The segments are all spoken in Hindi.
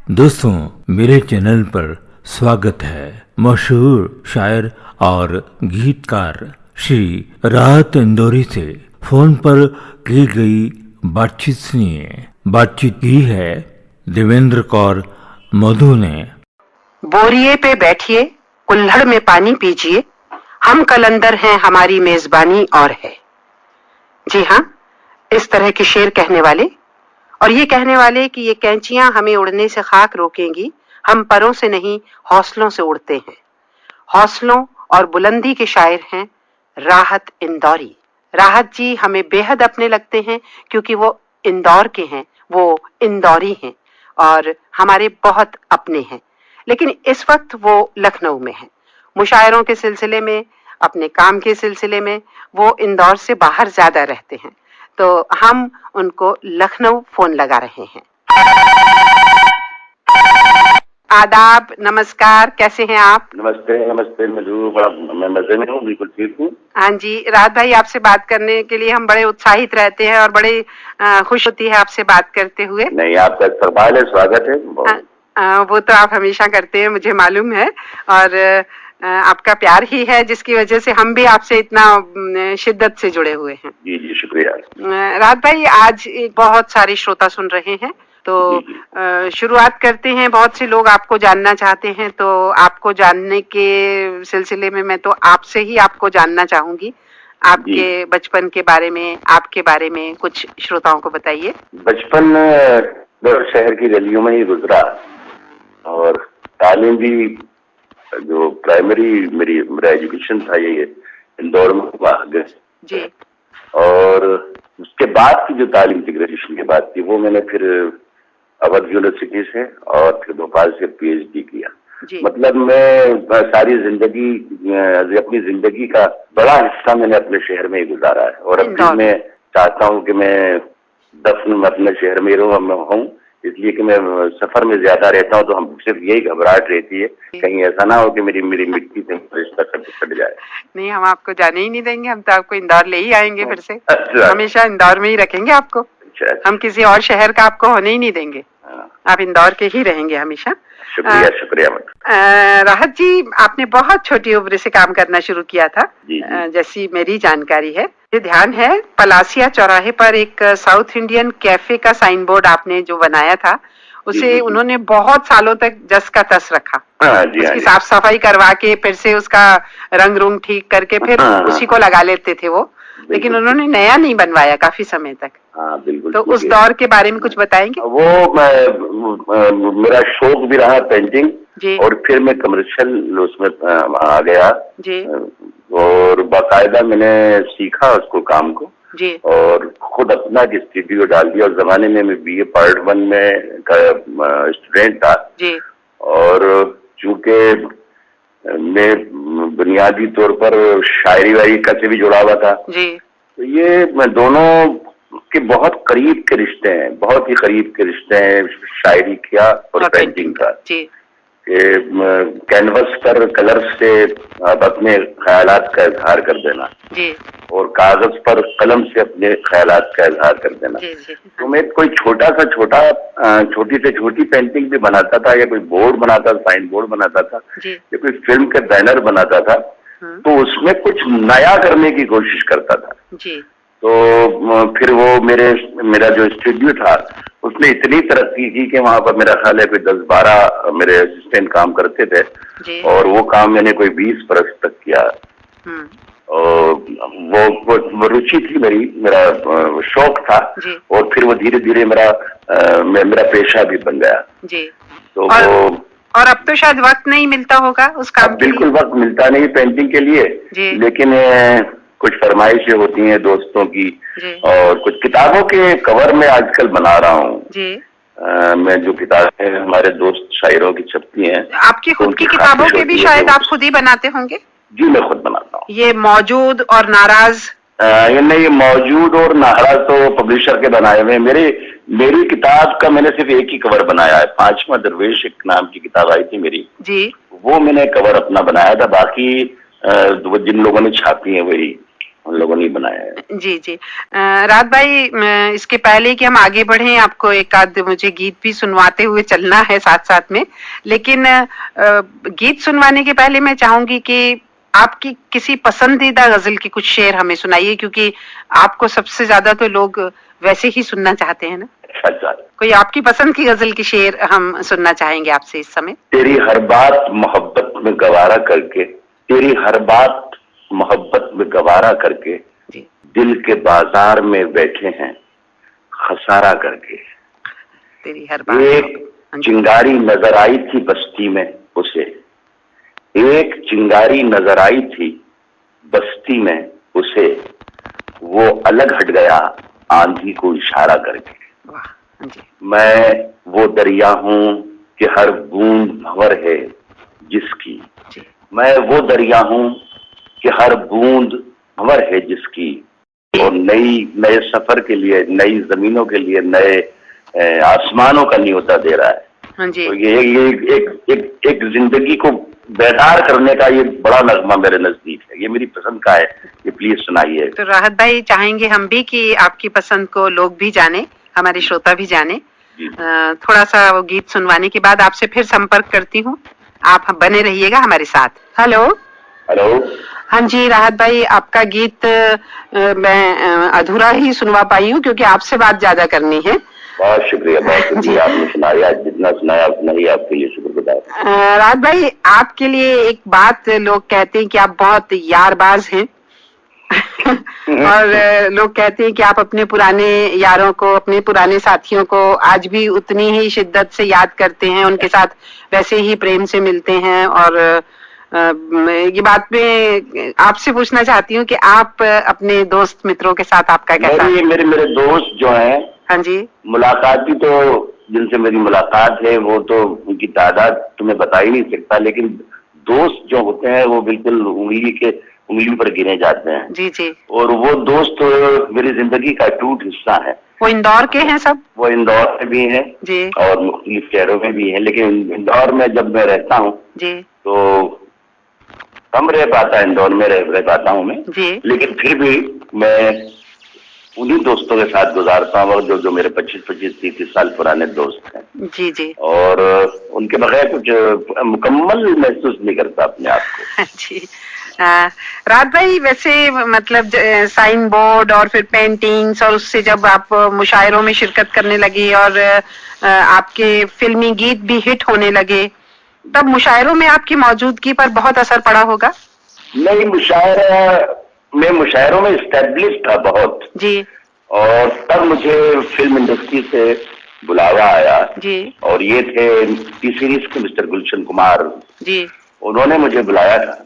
दोस्तों, मेरे चैनल पर स्वागत है। मशहूर शायर और गीतकार श्री राहत इंदौरी से फोन पर की गई बातचीत सुनिए। बातचीत की है देवेंद्र कौर मधु ने। बोरिए पे बैठिए, कुल्हड़ में पानी पीजिए, हम कलंदर हैं, हमारी मेजबानी और है। जी हाँ, इस तरह के शेर कहने वाले और ये कहने वाले कि ये कैंचियां हमें उड़ने से खाक रोकेंगी, हम परों से नहीं हौसलों से उड़ते हैं। हौसलों और बुलंदी के शायर हैं राहत इंदौरी। राहत जी हमें बेहद अपने लगते हैं क्योंकि वो इंदौर के हैं, वो इंदौरी हैं और हमारे बहुत अपने हैं। लेकिन इस वक्त वो लखनऊ में हैं। मुशायरों के सिलसिले में, अपने काम के सिलसिले में वो इंदौर से बाहर ज्यादा रहते हैं, तो हम उनको लखनऊ फोन लगा रहे हैं। आदाब, नमस्कार, कैसे हैं आप? नमस्ते नमस्ते मधु, बड़ा मैं मजे में हूँ, बिल्कुल ठीक हूँ। हाँ जी, राहत भाई आपसे बात करने के लिए हम बड़े उत्साहित रहते हैं और बड़े खुश होती है आपसे बात करते हुए। नहीं, आपका इस्तकबाल है, स्वागत है। वो तो आप हमेशा करते हैं, मुझे मालूम है, और आपका प्यार ही है जिसकी वजह से हम भी आपसे इतना शिद्दत से जुड़े हुए हैं। जी जी, शुक्रिया। राहत भाई, आज बहुत सारे श्रोता सुन रहे हैं, तो शुरुआत करते हैं। बहुत से लोग आपको जानना चाहते हैं, तो आपको जानने के सिलसिले में मैं तो आपसे ही आपको जानना चाहूंगी। आपके बचपन के बारे में, आपके बारे में कुछ श्रोताओं को बताइए। बचपन शहर की गलियों में ही गुजरा और तालीम भी, जो प्राइमरी मेरा एजुकेशन था ये इंदौर में हुआ जी। और उसके बाद की जो तालीम थी, ग्रेजुएशन के बाद की, वो मैंने फिर अवध यूनिवर्सिटी से और फिर भोपाल से पीएचडी किया। मतलब मैं सारी जिंदगी, अपनी जिंदगी का बड़ा हिस्सा मैंने अपने शहर में ही गुजारा है और अब भी मैं चाहता हूँ कि मैं दफन अपने शहर में रहूँ, इसलिए कि मैं सफर में ज्यादा रहता हूँ, तो हम सिर्फ यही घबराहट रहती है कहीं ऐसा ना हो कि मेरी मिट्टी से रिश्ता कट जाए। नहीं, हम आपको जाने ही नहीं देंगे, हम तो आपको इंदौर ले ही आएंगे फिर से। अच्छा। हमेशा इंदौर में ही रखेंगे आपको। अच्छा। हम किसी और शहर का आपको होने ही नहीं देंगे। आप इंदौर के ही रहेंगे हमेशा। शुक्रिया शुक्रिया। राहत जी, आपने बहुत छोटी उम्र से काम करना शुरू किया था, जैसी मेरी जानकारी है। ये ध्यान है, पलासिया चौराहे पर एक साउथ इंडियन कैफे का साइन बोर्ड आपने जो बनाया था, उसे उन्होंने बहुत सालों तक जस का तस रखा। उसकी साफ सफाई करवा के फिर से उसका रंग रूंग ठीक करके फिर उसी को लगा लेते थे वो, लेकिन उन्होंने नया नहीं बनवाया काफी समय तक। बिल्कुल। तो उस दौर के बारे में कुछ बताएंगे? वो मेरा शौक भी रहा पेंटिंग जी। और फिर मैं कमर्शियल उसमें आ गया जी। और बाकायदा मैंने सीखा उसको, काम को जी। और खुद अपना स्टूडियो डाल दिया। उस जमाने में मैं BA पार्ट 1 में स्टूडेंट था जी। और चूंकि मैं बुनियादी तौर पर शायरी वायरी का से भी जुड़ा हुआ था जी। तो ये दोनों के बहुत करीब के रिश्ते हैं, बहुत ही करीब के रिश्ते हैं, शायरी का और पेंटिंग का जी। कैनवस पर कलर से आप अपने ख्यालात का इजहार कर देना जी। और कागज पर कलम से अपने ख्यालात का इजहार कर देना जी, जी। तो मैं कोई छोटी से छोटी पेंटिंग भी बनाता था, या कोई बोर्ड बनाता था, साइन बोर्ड बनाता था, या कोई फिल्म के बैनर बनाता था, तो उसमें कुछ नया करने की कोशिश करता था जी। तो फिर वो मेरा जो स्टूडियो था उसने इतनी तरक्की की कि वहां पर मेरा ख्याल है कोई 10-12 मेरे असिस्टेंट काम करते थे जी। और वो काम मैंने कोई 20 बरस तक किया। और वो रुचि थी मेरा शौक था जी। और फिर वो धीरे धीरे मेरा पेशा भी बन गया जी। तो और अब तो शायद वक्त नहीं मिलता होगा उस काम के लिए। बिल्कुल वक्त मिलता नहीं पेंटिंग के लिए जी। लेकिन कुछ फरमाइशें होती हैं दोस्तों की और कुछ किताबों के कवर में आजकल बना रहा हूँ। मैं जो किताबें हमारे दोस्त शायरों की छपती हैं, आपकी खुद की किताबों के भी शायद आप खुद ही बनाते होंगे? जी, मैं खुद बनाता हूँ। ये मौजूद और नाराज? ये मौजूद और नाराज तो पब्लिशर के बनाए हुए। मेरी किताब का मैंने सिर्फ एक ही कवर बनाया है। 5वां दरवेश एक नाम की किताब आई थी मेरी जी। वो मैंने कवर अपना बनाया था, बाकी वो जिन लोगों ने छापी है वही। हम लोगों ने बनाया है। जी जी। राहत भाई, इसके पहले कि हम आगे बढ़ें, आपको एक आध मुझे गीत भी सुनवाते हुए चलना है साथ साथ में, लेकिन गीत सुनवाने के पहले मैं चाहूंगी कि आपकी किसी पसंदीदा गजल की कुछ शेर हमें सुनाइए, क्योंकि आपको सबसे ज्यादा तो लोग वैसे ही सुनना चाहते हैं ना। अच्छा, कोई आपकी पसंद की गजल की शेर हम सुनना चाहेंगे आपसे इस समय। तेरी हर बात मोहब्बत में गवारा करके, तेरी हर बात मोहब्बत में गवारा करके, दिल के बाजार में बैठे हैं खसारा करके। तेरी हर बात। एक चिंगारी नजर आई थी बस्ती में उसे, एक चिंगारी नजर आई थी बस्ती में उसे, वो अलग हट गया आंधी को इशारा करके। मैं वो दरिया हूँ कि हर बूंद भंवर है जिसकी, मैं वो दरिया हूँ कि हर बूंद भंवर है जिसकी, और नए सफर के लिए, नई जमीनों के लिए, नए आसमानों का न्योता दे रहा है। हाँ जी। तो ये एक जिंदगी को बेदार करने का ये बड़ा नगमा मेरे नजदीक है, ये मेरी पसंद का है, ये प्लीज सुनाइए। तो राहत भाई, चाहेंगे हम भी कि आपकी पसंद को लोग भी जाने, हमारे श्रोता भी जाने। थोड़ा सा वो गीत सुनवाने के बाद आपसे फिर संपर्क करती हूँ, आप बने रहिएगा हमारे साथ। Hello hello. हाँ जी राहत भाई, आपका गीत मैं अधूरा ही सुनवा पाई हूँ, क्योंकि आपसे बात ज्यादा करनी है। बहुत शुक्रिया, बहुत शुक्रिया, आपने सुनाया, जितना सुनाया उतना ही आपके लिए शुक्रगुजार। राहत भाई, आपके लिए एक बात लोग कहते हैं कि आप बहुत यारबाज हैं और लोग कहते हैं कि आप अपने पुराने यारों को, अपने पुराने साथियों को आज भी उतनी ही शिद्दत से याद करते हैं, उनके साथ वैसे ही प्रेम से मिलते हैं। और ये बात मैं आपसे पूछना चाहती हूँ कि आप अपने दोस्त मित्रों के साथ आपका कैसा? मेरे दोस्त जो हैं, हाँ जी, मुलाकात भी तो जिनसे मेरी मुलाकात है वो तो उनकी तादाद तुम्हें बता ही नहीं सकता, लेकिन दोस्त जो होते हैं वो बिल्कुल उंगली पर गिने जाते हैं। जी जी। और वो दोस्त मेरी जिंदगी का टूट हिस्सा है। वो इंदौर के हैं सब? वो इंदौर में भी हैं जी, और मुख्तलिफ शहरों में भी हैं, लेकिन इंदौर में जब मैं रहता हूँ जी तो कम रह पाता है, इंदौर में रह पाता हूँ मैं जी, लेकिन फिर भी मैं उन्हीं दोस्तों के साथ गुजारता हूँ जो मेरे 25-30 साल पुराने दोस्त हैं। जी जी। और उनके बगैर कुछ मुकम्मल महसूस नहीं करता अपने आप को। जी। राहत भाई, वैसे मतलब साइन बोर्ड और फिर पेंटिंग्स, और उससे जब आप मुशायरों में शिरकत करने लगी और आपके फिल्मी गीत भी हिट होने लगे, तब मुशायरों में आपकी मौजूदगी पर बहुत असर पड़ा होगा? नहीं, मुशायरों में एस्टेब्लिश था बहुत जी। और तब मुझे फिल्म इंडस्ट्री से बुलावा आया जी। और ये थे टी सीरीज के मिस्टर गुलशन कुमार जी, उन्होंने मुझे बुलाया था।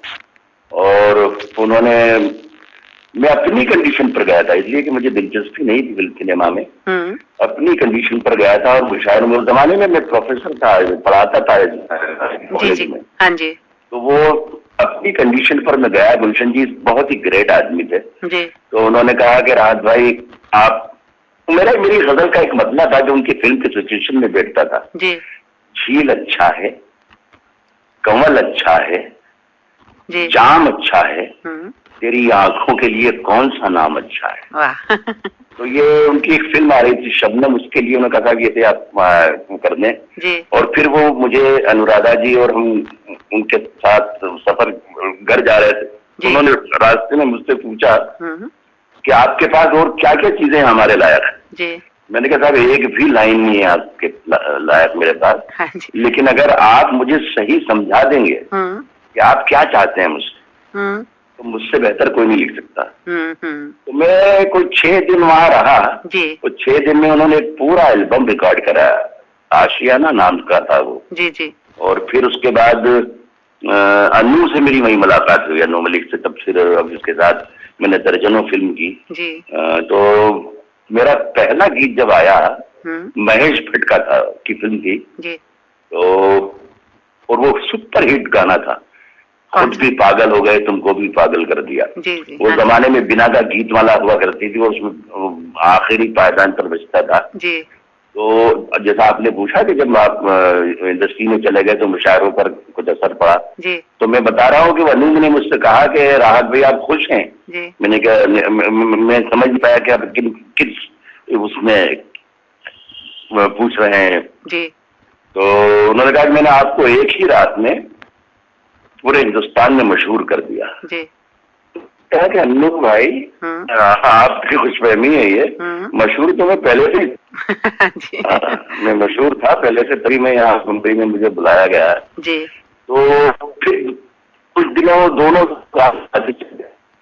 और मैं अपनी कंडीशन पर गया था, इसलिए कि मुझे दिलचस्पी नहीं थी फिल्म सिनेमा में। अपनी कंडीशन पर गया था और मुशायरों में, उस जमाने में मैं प्रोफेसर था, पढ़ाता था कॉलेज में। हाँ जी। तो वो अपनी कंडीशन पर मैं गया। गुलशन जी बहुत ही ग्रेट आदमी थे जी। तो उन्होंने कहा कि राहत भाई आप, मेरी गजल का एक मतलब था जो उनकी फिल्म के सिचुएशन में बैठता था। जी। झील अच्छा है, कंवल अच्छा है, जी। जाम अच्छा है, तेरी आंखों के लिए कौन सा नाम अच्छा है। वाह। तो ये उनकी एक फिल्म आ रही थी शबनम, उसके लिए उन्होंने कहा कि ये आप कर दें। और फिर वो मुझे अनुराधा जी और हम उनके साथ सफर घर जा रहे थे, तो उन्होंने रास्ते में मुझसे पूछा कि आपके पास और क्या क्या चीजें हमारे लायक है। मैंने कहा साहब एक भी लाइन नहीं है आपके लायक मेरे पास। हाँ, लेकिन अगर आप मुझे सही समझा देंगे कि आप क्या चाहते हैं मुझसे, तो मुझसे बेहतर कोई नहीं लिख सकता। तो मैं कोई 6 दिन वहां रहा। तो 6 दिन में उन्होंने पूरा एल्बम रिकॉर्ड कराया, आशियाना नाम का था वो। जी जी। और फिर उसके बाद अनु से मेरी वही मुलाकात हुई, अनु मलिक से। तब फिर अब उसके साथ मैंने दर्जनों फिल्म की। तो मेरा पहला गीत जब आया महेश भट्ट का था की फिल्म थी। तो और वो सुपर हिट गाना था, खुद भी पागल हो गए तुमको भी पागल कर दिया। वो जमाने में बिना का गीत वाला हुआ करती थी, वो उसमें आखिरी पायदान पर बजता था। तो जैसा आपने पूछा कि जब आप इंडस्ट्री में चले गए तो मुशायरों पर कुछ कुछ असर पड़ा। जी। तो मैं बता रहा हूँ कि अनूप ने मुझसे कहा कि राहत भाई आप खुश हैं? जी। मैंने कहा, मैं समझ नहीं पाया कि आप किस उसमें पूछ रहे हैं। जी। तो उन्होंने कहा कि मैंने आपको एक ही रात में पूरे हिंदुस्तान में मशहूर कर दिया। जी। कहा कि अनूप भाई आपकी खुशफहमी है ये, मशहूर तो मैं पहले से मैं मशहूर था पहले से, तभी मैं यहाँ मुंबई में मुझे बुलाया गया जी। तो फिर कुछ दिनों दोनों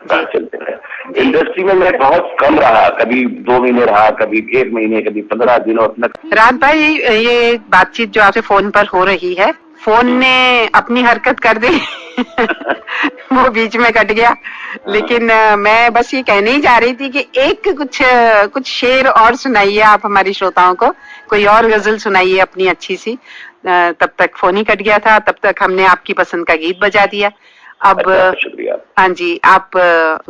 चलते रहे। इंडस्ट्री में मैं बहुत कम रहा, कभी 2 महीने रहा, कभी 1 महीने, कभी 15 दिनों अपना। राहत भाई, ये बातचीत जो आपसे फोन पर हो रही है, फोन ने अपनी हरकत कर दी वो बीच में कट गया। लेकिन मैं बस ये कहने ही जा रही थी कि एक कुछ शेर और सुनाइए आप हमारी श्रोताओं को, कोई और गजल सुनाइए अपनी अच्छी सी। तब तक फोन ही कट गया था, तब तक हमने आपकी पसंद का गीत बजा दिया। अब शुक्रिया। हाँ जी, आप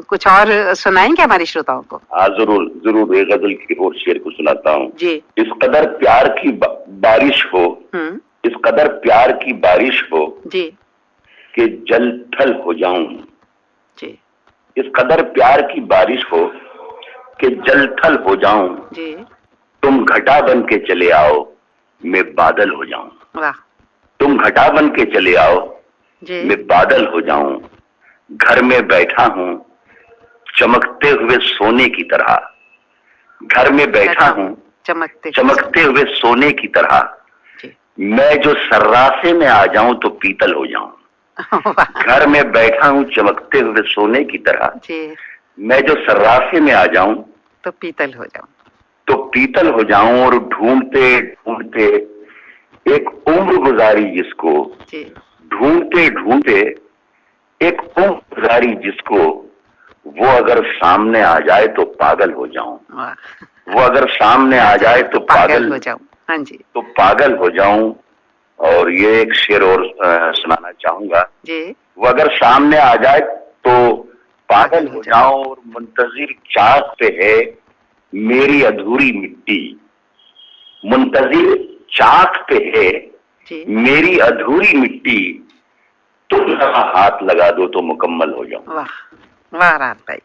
कुछ और सुनाएंगे हमारी श्रोताओं को? हाँ जरूर जरूर, एक गजल की और शेर को सुनाता हूँ जी। इस कदर प्यार की बारिश हो, इस कदर प्यार की बारिश हो जी कि जल थल हो जाऊं जी। इस कदर प्यार की बारिश हो कि जल थल हो जाऊं जी। तुम घटा बन के चले आओ मैं बादल हो जाऊं। वाह। तुम घटा बन के चले आओ जी। मैं बादल हो जाऊं। घर में बैठा हूं चमकते हुए सोने की तरह, घर में बैठा हूं चमकते हुए सोने की तरह। मैं जो सर्राफे में आ जाऊं तो पीतल हो जाऊं। घर में बैठा हूं चमकते हुए सोने की तरह, मैं जो सर्राफे में आ जाऊं तो पीतल हो जाऊं, तो पीतल हो जाऊं। और ढूंढते ढूंढते एक उम्र गुजारी जिसको, ढूंढते ढूंढते एक उम्र गुजारी जिसको, वो अगर सामने आ जाए तो पागल हो जाऊं। वो अगर सामने आ जाए तो पागल हो जाऊं। हाँ जी, तो पागल हो जाऊं। और ये एक शेर और सुनाना चाहूंगा जी। वो अगर सामने आ जाए तो पागल हो जाऊं। और मुंतजिर चाक पे है मेरी अधूरी मिट्टी, मुंतजिर चाक पे है मेरी अधूरी मिट्टी, तुम हाथ लगा दो तो मुकम्मल हो जाऊं। वाह वाह राहत भाई,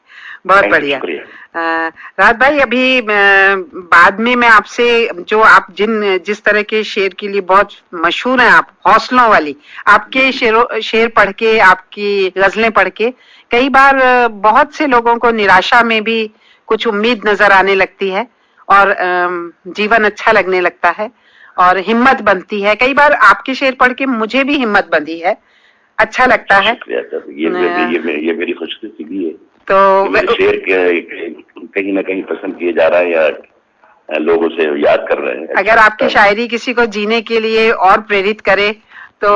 बहुत बढ़िया। राहत भाई, अभी बाद में मैं आपसे, जो आप जिस तरह के शेर के लिए बहुत मशहूर हैं, आप हौसलों वाली, आपके शेर पढ़ के, आपकी गजलें पढ़ के कई बार बहुत से लोगों को निराशा में भी कुछ उम्मीद नजर आने लगती है और जीवन अच्छा लगने लगता है और हिम्मत बनती है। कई बार आपके शेर पढ़ के मुझे भी हिम्मत बंधी है, अच्छा लगता है। ये मेरी खुशनसीबी है। तो मेरे शेर कहीं ना कहीं पसंद किए जा रहा है या लोग उसे याद कर रहे हैं। अगर आपकी शायरी किसी को जीने के लिए और प्रेरित करे तो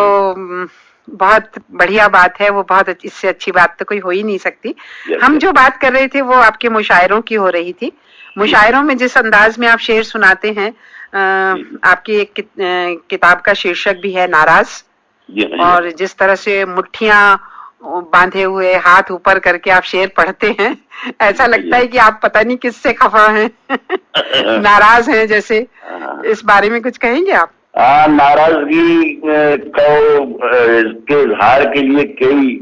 बहुत बढ़िया बात है। वो बहुत इससे अच्छी बात तो कोई हो ही नहीं सकती। हम जो बात कर रहे थे वो आपके मुशायरों की हो रही थी। मुशायरों में जिस अंदाज में आप शेर सुनाते हैं, आपकी एक किताब का शीर्षक भी है नाराज, और जिस तरह से मुट्ठियां बांधे हुए हाथ ऊपर करके आप शेर पढ़ते हैं, ऐसा लगता है कि आप पता नहीं किससे खफा हैं नाराज हैं जैसे। इस बारे में कुछ कहेंगे आप? नाराजगी के इजहार के लिए कई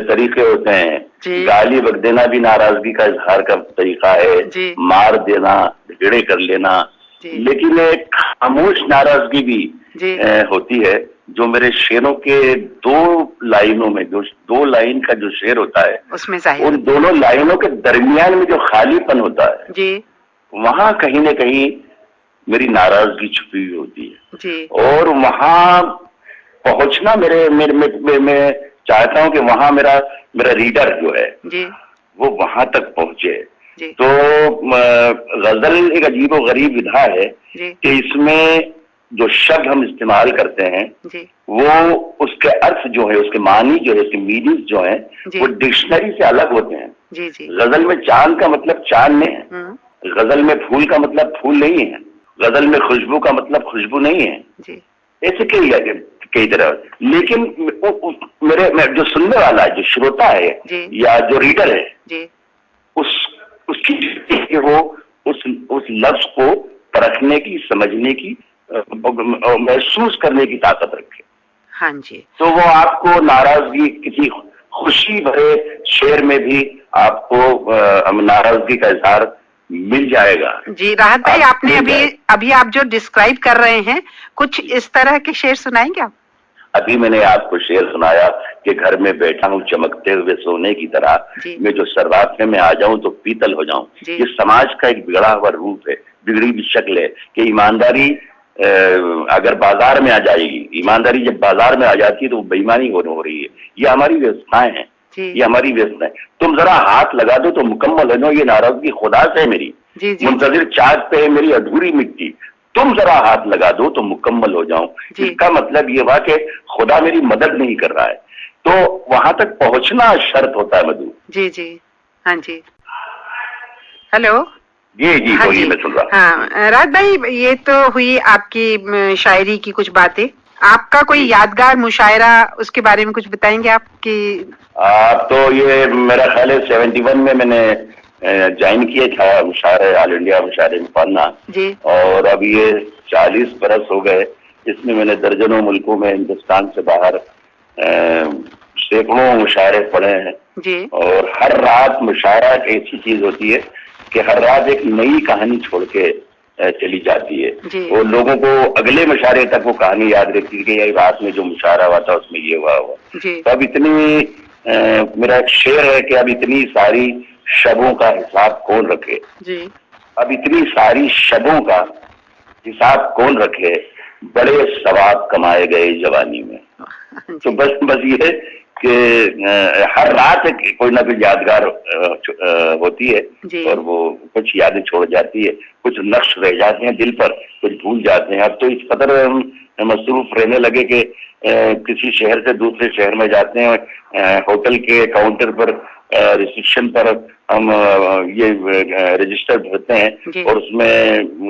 तरीके होते हैं। गाली बक देना भी नाराजगी का इजहार का तरीका है, मार देना, झगड़े कर लेना। लेकिन एक खामोश नाराजगी भी होती है जो मेरे शेरों के 2 लाइनों में, जो 2 लाइन का जो शेर होता है उसमें उन दोनों लाइनों के दरमियान में जो खालीपन होता है जी, वहां कहीं न कहीं मेरी नाराजगी छुपी हुई होती है जी। और वहां पहुंचना मैं चाहता हूं कि वहां मेरा रीडर जो है जी, वो वहां तक पहुंचे। जी। तो गजल एक अजीबो गरीब विधा है कि इसमें जो शब्द हम इस्तेमाल करते हैं वो उसके अर्थ जो है, उसके मानी जो है, उसके मीनिंग जो है वो डिक्शनरी से अलग होते हैं। जी, जी। गजल में चांद का मतलब चांद नहीं है, गजल में फूल का मतलब फूल नहीं है, गजल में खुशबू का मतलब खुशबू नहीं है। ऐसे कई तरह। लेकिन मेरे जो सुनने वाला है, जो श्रोता है या जो रीडर है, उसकी वो उस लफ्ज को परखने की, समझने की, महसूस करने की ताकत रखे। हाँ जी। तो वो आपको नाराजगी, किसी खुशी भरे शेर में भी आपको नाराजगी का इजहार मिल जाएगा। जी राहत भाई, आपने अभी आप जो डिस्क्राइब कर रहे हैं, कुछ इस तरह के शेर सुनाएंगे आप? अभी मैंने आपको शेर सुनाया कि घर में बैठा हूँ चमकते हुए सोने की तरह, मैं जो शर्रात में आ जाऊं तो पीतल हो जाऊं। ये समाज का एक बिगड़ा हुआ रूप है, बिगड़ी हुई शक्ल है कि ईमानदारी अगर बाजार में आ जाएगी, ईमानदारी जब बाजार में आ जाती है तो बेईमानी हो रही है। ये हमारी व्यवस्थाएं हैं, ये हमारी व्यवस्थाएं। तुम जरा हाथ लगा दो तो मुकम्मल हो जाओ, ये नाराजगी खुदा से है मेरी, मुंतजिर चाँद पे है मेरी अधूरी मिट्टी, तुम जरा हाथ लगा दो तो मुकम्मल हो जाऊं। इसका मतलब ये हुआ कि खुदा मेरी मदद नहीं कर रहा है, तो वहां तक पहुंचना शर्त होता है मधु। जी जी, हाँ जी। हेलो। जी हाँ जी, मैं सुन रहा हूँ। हाँ राहत भाई, ये तो हुई आपकी शायरी की कुछ बातें। आपका कोई यादगार मुशायरा, उसके बारे में कुछ बताएंगे आपकी? तो ये मेरा ख्याल है 71 में मैंने ज्वाइन किया था मुशायरे, ऑल इंडिया मुशायरे में पढ़ना, और अब ये 40 बरस हो गए। इसमें मैंने दर्जनों मुल्कों में हिंदुस्तान से बाहर सैकड़ों मुशायरे पढ़े हैं। और हर रात मुशायरा एक ऐसी चीज होती है कि हर रात एक नई कहानी छोड़ के चली जाती है। वो लोगों को अगले मुशायरे तक वो कहानी याद रहती है कि ये रात में जो मुशायरा हुआ था उसमें ये हुआ। तो अब इतनी मेरा एक शेर है कि अब इतनी सारी शबों का हिसाब कौन रखे, अब इतनी सारी शबों का हिसाब कौन रखे, बड़े सवाब कमाए गए जवानी में। तो बस ये कि हर रात कोई ना कोई यादगार होती है, और वो कुछ यादें छोड़ जाती है, कुछ नक्श रह जाते हैं दिल पर, कुछ भूल जाते हैं। अब तो इस कदर मसरूफ रहने लगे कि किसी शहर से दूसरे शहर में जाते हैं, होटल के काउंटर पर रिसेप्शन पर हम ये रजिस्टर भरते हैं और उसमें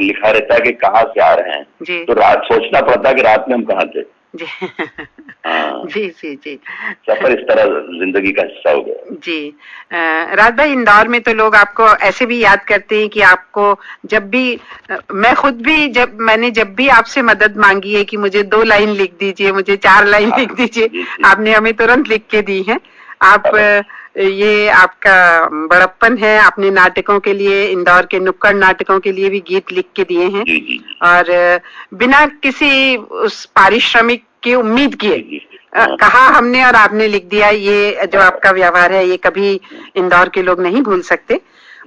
लिखा रहता है कि कहाँ से आ रहे हैं। तो रात सोचना पड़ता है कि रात में हम कहाँ थे। जी जी जी, सफर इस तरह जिंदगी का हिस्सा हो गया। जी राहत भाई, इंदौर में तो लोग आपको ऐसे भी याद करते हैं कि आपको जब भी, मैं खुद भी मैंने जब भी आपसे मदद मांगी है कि मुझे 2 लाइन लिख दीजिए, मुझे 4 लाइन लिख दीजिए, आपने हमें तुरंत लिख के दी है। आप ये आपका बड़प्पन है। आपने नाटकों के लिए, इंदौर के नुक्कड़ नाटकों के लिए भी गीत लिख के दिए हैं, और बिना किसी उस पारिश्रमिक की उम्मीद किए कहा हमने और आपने लिख दिया। ये जो आपका व्यवहार है ये कभी इंदौर के लोग नहीं भूल सकते।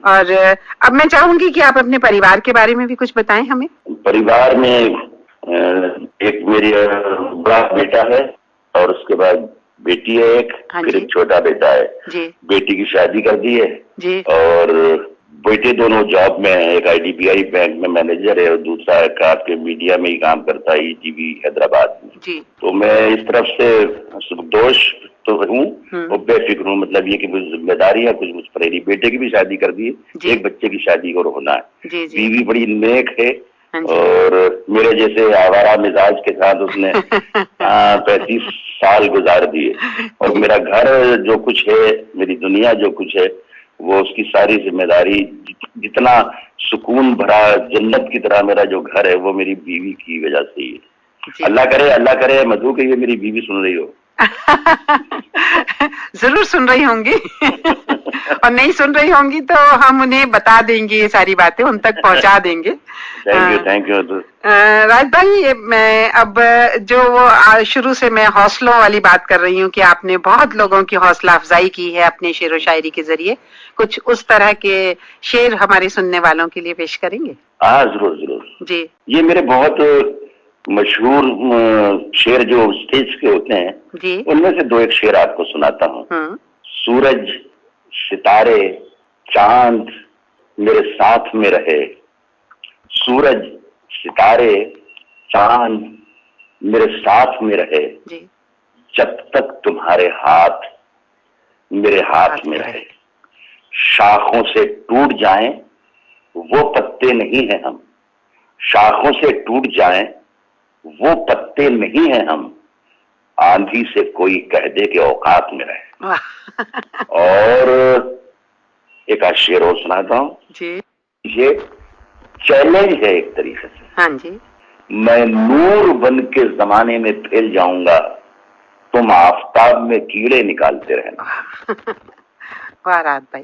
और अब मैं चाहूंगी कि आप अपने परिवार के बारे में भी कुछ बताएं हमें। परिवार में एक मेरी बड़ा बेटा है और उसके बाद बेटी है एक, फिर एक छोटा बेटा है। बेटी की शादी कर दी है और बेटे दोनों जॉब में है। एक IDBI बैंक में मैनेजर है और दूसरा एक आपके मीडिया में ही काम करता है, ETV हैदराबाद में। तो मैं इस तरफ से सुखदोष तो हूँ और बेफिक्र हूँ, मतलब ये कि कुछ जिम्मेदारी है, कुछ मुझ पर है। बेटे की भी शादी कर दी है, एक बच्चे की शादी को होना है। बीवी बड़ी नेक है और मेरे जैसे आवारा मिजाज के साथ उसने 35 साल गुजार दिए, और मेरा घर जो कुछ है, मेरी दुनिया जो कुछ है, वो उसकी सारी जिम्मेदारी, जितना सुकून भरा जन्नत की तरह मेरा जो घर है वो मेरी बीवी की वजह से ही है। अल्लाह करे मधु के ये मेरी बीवी सुन रही हो। जरूर सुन रही होंगी और नहीं सुन रही होंगी तो हम उन्हें बता देंगे, ये सारी बातें उन तक पहुंचा देंगे। Thank you. राज भाई, मैं अब जो वो शुरू से मैं हौसलों वाली बात कर रही हूँ कि आपने बहुत लोगों की हौसला अफजाई की है अपने शेर व शायरी के जरिए, कुछ उस तरह के शेर हमारे सुनने वालों के लिए पेश करेंगे? हाँ जरूर जी। ये मेरे बहुत मशहूर शेर जो स्टेज के होते हैं, उनमें से 2 एक शेर आपको सुनाता हूँ। सूरज सितारे चांद मेरे साथ में रहे, सूरज सितारे चांद मेरे साथ में रहे, जब तक तुम्हारे हाथ मेरे हाथ में रहे। शाखों से टूट जाएं वो पत्ते नहीं हैं हम, शाखों से टूट जाएं वो पत्ते नहीं हैं हम, आंधी से कोई कह दे कि औकात में रहे। और एक शेर और सुनाता हूँ। ये चैलेंज है एक तरीके से। हाँ जी। मैं नूर बन के जमाने में फैल जाऊंगा, तुम आफताब में कीड़े निकालते रहना। वाह राहत भाई,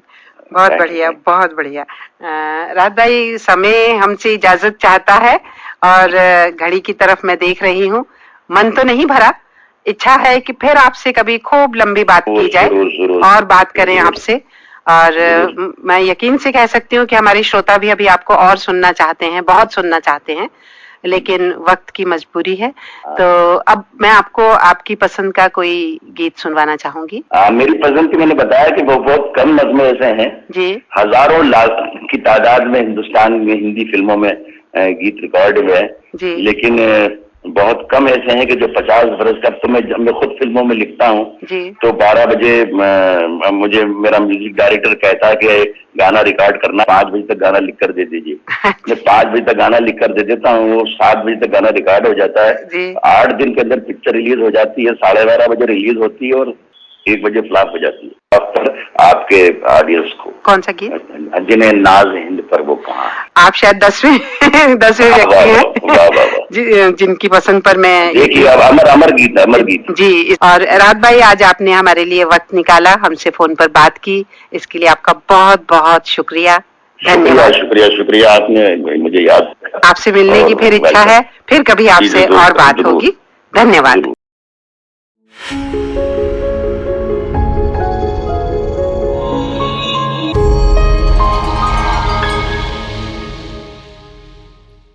बहुत बढ़िया, बहुत बढ़िया। राहत भाई, समय हमसे इजाजत चाहता है और घड़ी की तरफ मैं देख रही हूँ, मन तो नहीं भरा, इच्छा है कि फिर आपसे कभी खूब लंबी बात की जाए और बात करें आपसे। और मैं यकीन से कह सकती हूँ कि हमारे श्रोता भी अभी आपको और सुनना चाहते हैं, बहुत सुनना चाहते हैं, लेकिन वक्त की मजबूरी है। तो अब मैं आपको आपकी पसंद का कोई गीत सुनवाना चाहूंगी। मेरी पसंद की मैंने बताया कि वो बहुत कम नज़्में ऐसे हैं जी, हजारों लाख की तादाद में हिंदुस्तान में हिंदी फिल्मों में गीत रिकॉर्ड हुए हैं, लेकिन बहुत कम ऐसे हैं कि जो 50 बरस का, तो मैं खुद फिल्मों में लिखता हूँ तो 12 बजे मुझे मेरा म्यूजिक डायरेक्टर कहता है कि गाना रिकॉर्ड करना, 5 बजे तक गाना लिख कर दे दीजिए। मैं 5 बजे तक गाना लिख कर दे देता हूँ, वो 7 बजे तक गाना रिकॉर्ड हो जाता है। 8 दिन के अंदर पिक्चर रिलीज हो जाती है, 12:30 बजे रिलीज होती है और 1 बजे फ्लॉप हो जाती है। अब आपके ऑडियंस को कौन सा गीत? जिन्हें नाज हिंद पर वो कहाँ। आप शायद 10वें व्यक्ति हैं जिनकी पसंद पर मैं देखिए, अब अमर गीत जी। और राहत भाई, आज आपने हमारे लिए वक्त निकाला, हमसे फोन पर बात की, इसके लिए आपका बहुत बहुत शुक्रिया। धन्यवाद। शुक्रिया, आपने मुझे याद, आपसे मिलने की फिर इच्छा है, फिर कभी आपसे और बात होगी। धन्यवाद।